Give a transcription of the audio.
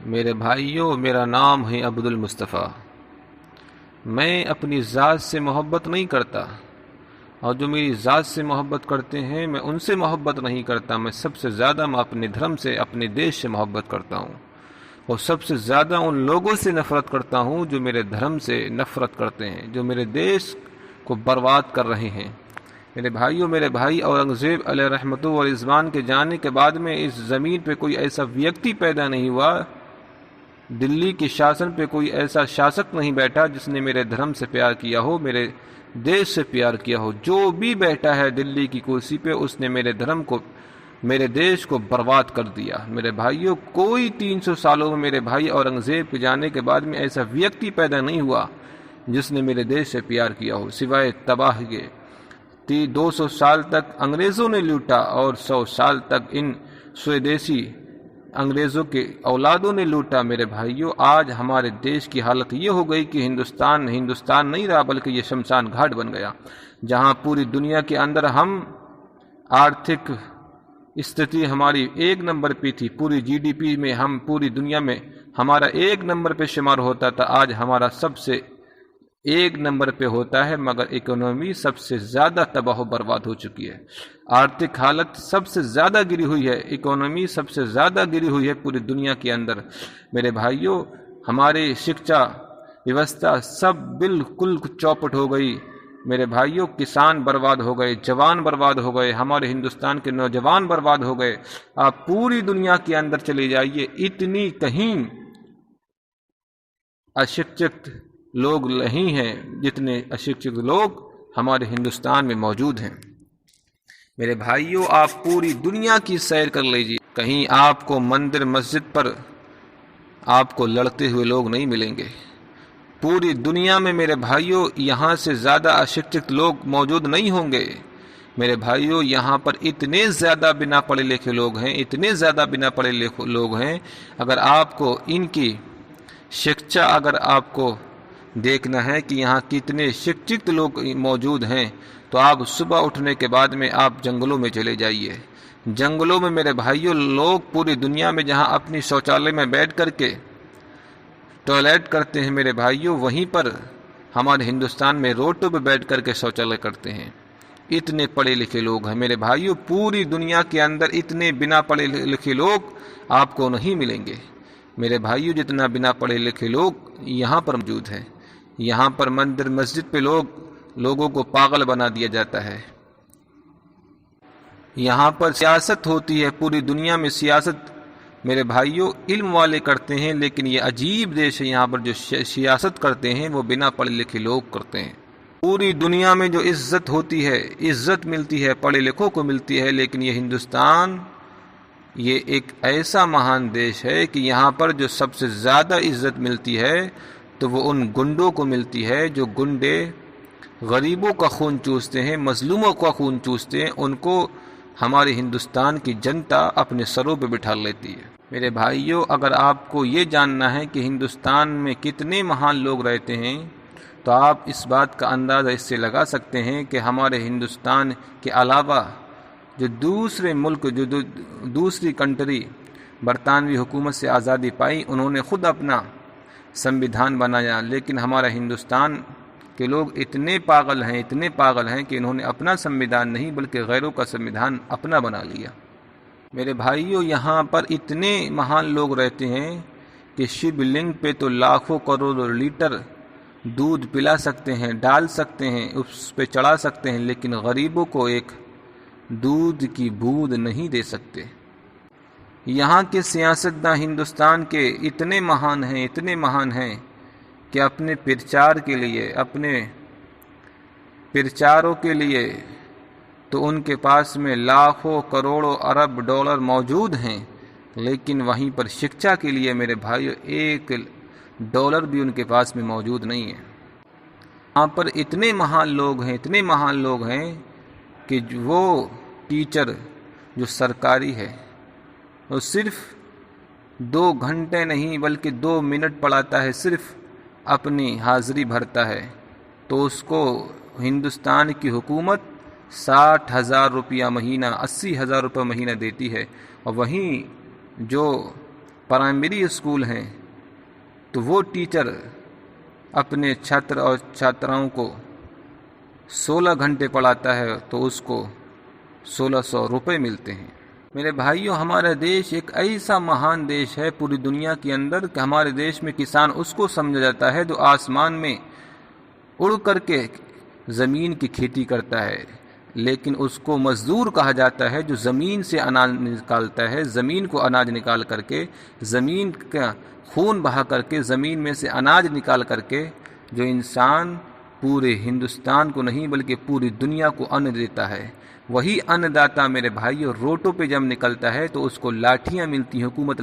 मेरे भाइयों, मेरा नाम है अब्दुल मुस्तफ़ा। मैं अपनी ज़ात से मोहब्बत नहीं करता, और जो मेरी ज़ात से मोहब्बत करते हैं मैं उनसे मोहब्बत नहीं करता। मैं सबसे ज़्यादा मैं अपने धर्म से, अपने देश से मोहब्बत करता हूँ, और सबसे ज़्यादा उन लोगों से नफ़रत करता हूँ जो मेरे धर्म से नफ़रत करते हैं, जो मेरे देश को बर्बाद कर रहे हैं। मेरे भाइयों, मेरे भाई औरंगज़ेब अलैहि रहमतुल्लाह व रिज़वान के जाने के बाद में इस ज़मीन पे कोई ऐसा व्यक्ति पैदा नहीं हुआ, दिल्ली के शासन पे कोई ऐसा शासक नहीं बैठा जिसने मेरे धर्म से प्यार किया हो, मेरे देश से प्यार किया हो। जो भी बैठा है दिल्ली की कुर्सी पे, उसने मेरे धर्म को, मेरे देश को बर्बाद कर दिया। मेरे भाइयों, कोई 300 सालों में मेरे भाई औरंगज़ेब के जाने के बाद में ऐसा व्यक्ति पैदा नहीं हुआ जिसने मेरे देश से प्यार किया हो, सिवाय तबाह के। 200 साल तक अंग्रेज़ों ने लूटा और 100 साल तक इन स्वदेशी अंग्रेज़ों के औलादों ने लूटा। मेरे भाइयों, आज हमारे देश की हालत ये हो गई कि हिंदुस्तान नहीं रहा, बल्कि ये शमशान घाट बन गया, जहां पूरी दुनिया के अंदर हम आर्थिक स्थिति हमारी 1 नंबर पे थी। पूरी जीडीपी में हम पूरी दुनिया में हमारा 1 नंबर पे शुमार होता था, आज हमारा सबसे 1 नंबर पे होता है, मगर इकोनॉमी सबसे ज़्यादा तबाह बर्बाद हो चुकी है। आर्थिक हालत सबसे ज़्यादा गिरी हुई है, इकोनॉमी सबसे ज़्यादा गिरी हुई है पूरी दुनिया के अंदर। मेरे भाइयों, हमारी शिक्षा व्यवस्था सब बिल्कुल चौपट हो गई। मेरे भाइयों, किसान बर्बाद हो गए, जवान बर्बाद हो गए, हमारे हिंदुस्तान के नौजवान बर्बाद हो गए। आप पूरी दुनिया के अंदर चले जाइए, इतनी कहीं अशिक्षित लोग नहीं हैं जितने अशिक्षित लोग हमारे हिंदुस्तान में मौजूद हैं। मेरे भाइयों, आप पूरी दुनिया की सैर कर लीजिए, कहीं आपको मंदिर मस्जिद पर आपको लड़ते हुए लोग नहीं मिलेंगे। पूरी दुनिया में मेरे भाइयों, यहाँ से ज़्यादा अशिक्षित लोग मौजूद नहीं होंगे। मेरे भाइयों, यहाँ पर इतने ज़्यादा बिना पढ़े लिखे लोग हैं, इतने ज़्यादा बिना पढ़े लिखे लोग हैं। अगर आपको इनकी शिक्षा, अगर आपको देखना है कि यहाँ कितने शिक्षित लोग मौजूद हैं, तो आप सुबह उठने के बाद में आप जंगलों में चले जाइए। जंगलों में मेरे भाइयों, लोग पूरी दुनिया में जहाँ अपनी शौचालय में बैठ करके टॉयलेट करते हैं, मेरे भाइयों, वहीं पर हमारे हिंदुस्तान में रोडों पर बैठ करके शौचालय करते हैं। इतने पढ़े लिखे लोग हैं मेरे भाइयों, पूरी दुनिया के अंदर इतने बिना पढ़े लिखे लोग आपको नहीं मिलेंगे। मेरे भाइयों, जितना बिना पढ़े लिखे लोग यहाँ पर मौजूद हैं। यहाँ पर मंदिर मस्जिद पे लोगों को पागल बना दिया जाता है। यहाँ पर सियासत होती है, पूरी दुनिया में सियासत मेरे भाइयों इल्म वाले करते हैं, लेकिन ये अजीब देश है, यहाँ पर जो सियासत करते हैं वो बिना पढ़े लिखे लोग करते हैं। पूरी दुनिया में जो इज्जत होती है, इज्जत मिलती है, पढ़े लिखों को मिलती है, लेकिन ये हिंदुस्तान, ये एक ऐसा महान देश है कि यहाँ पर जो सबसे ज़्यादा इज्जत मिलती है तो वो उन गुंडों को मिलती है, जो गुंडे गरीबों का खून चूसते हैं, मजलूमों का खून चूसते हैं। उनको हमारे हिंदुस्तान की जनता अपने सरों पे बिठा लेती है। मेरे भाइयों, अगर आपको ये जानना है कि हिंदुस्तान में कितने महान लोग रहते हैं, तो आप इस बात का अंदाज़ा इससे लगा सकते हैं कि हमारे हिंदुस्तान के अलावा जो दूसरे मुल्क, जो दूसरी कंट्री बरतानवी हुकूमत से आज़ादी पाई, उन्होंने ख़ुद अपना संविधान बनाया, लेकिन हमारा हिंदुस्तान के लोग इतने पागल हैं, इतने पागल हैं कि इन्होंने अपना संविधान नहीं बल्कि गैरों का संविधान अपना बना लिया। मेरे भाइयों, यहाँ पर इतने महान लोग रहते हैं कि शिवलिंग पे तो लाखों करोड़ों लीटर दूध पिला सकते हैं, डाल सकते हैं, उस पे चढ़ा सकते हैं, लेकिन गरीबों को एक दूध की बूंद नहीं दे सकते। यहाँ के सियासतदान हिंदुस्तान के इतने महान हैं, इतने महान हैं कि अपने प्रचार के लिए, अपने प्रचारों के लिए तो उनके पास में लाखों करोड़ों अरब डॉलर मौजूद हैं, लेकिन वहीं पर शिक्षा के लिए मेरे भाइयों $1 भी उनके पास में मौजूद नहीं है। यहाँ पर इतने महान लोग हैं, इतने महान लोग हैं कि वो टीचर जो सरकारी है, वो सिर्फ 2 घंटे नहीं बल्कि 2 मिनट पढ़ाता है, सिर्फ अपनी हाज़िरी भरता है, तो उसको हिंदुस्तान की हुकूमत 60,000 रुपया महीना, 80,000 रुपये महीना देती है। और वहीं जो प्राइमरी स्कूल हैं तो वो टीचर अपने छात्र और छात्राओं को 16 घंटे पढ़ाता है तो उसको 1600 रुपये मिलते हैं। मेरे भाइयों, हमारा देश एक ऐसा महान देश है पूरी दुनिया के अंदर कि हमारे देश में किसान उसको समझा जाता है जो आसमान में उड़ करके ज़मीन की खेती करता है, लेकिन उसको मजदूर कहा जाता है जो ज़मीन से अनाज निकालता है, ज़मीन को अनाज निकाल करके, ज़मीन का खून बहा करके, ज़मीन में से अनाज निकाल करके, जो इंसान पूरे हिंदुस्तान को नहीं बल्कि पूरी दुनिया को अन्न देता है। वही अन्नदाता मेरे भाइयों रोटों पे जब निकलता है तो उसको लाठियाँ मिलती हैं, हुकूमत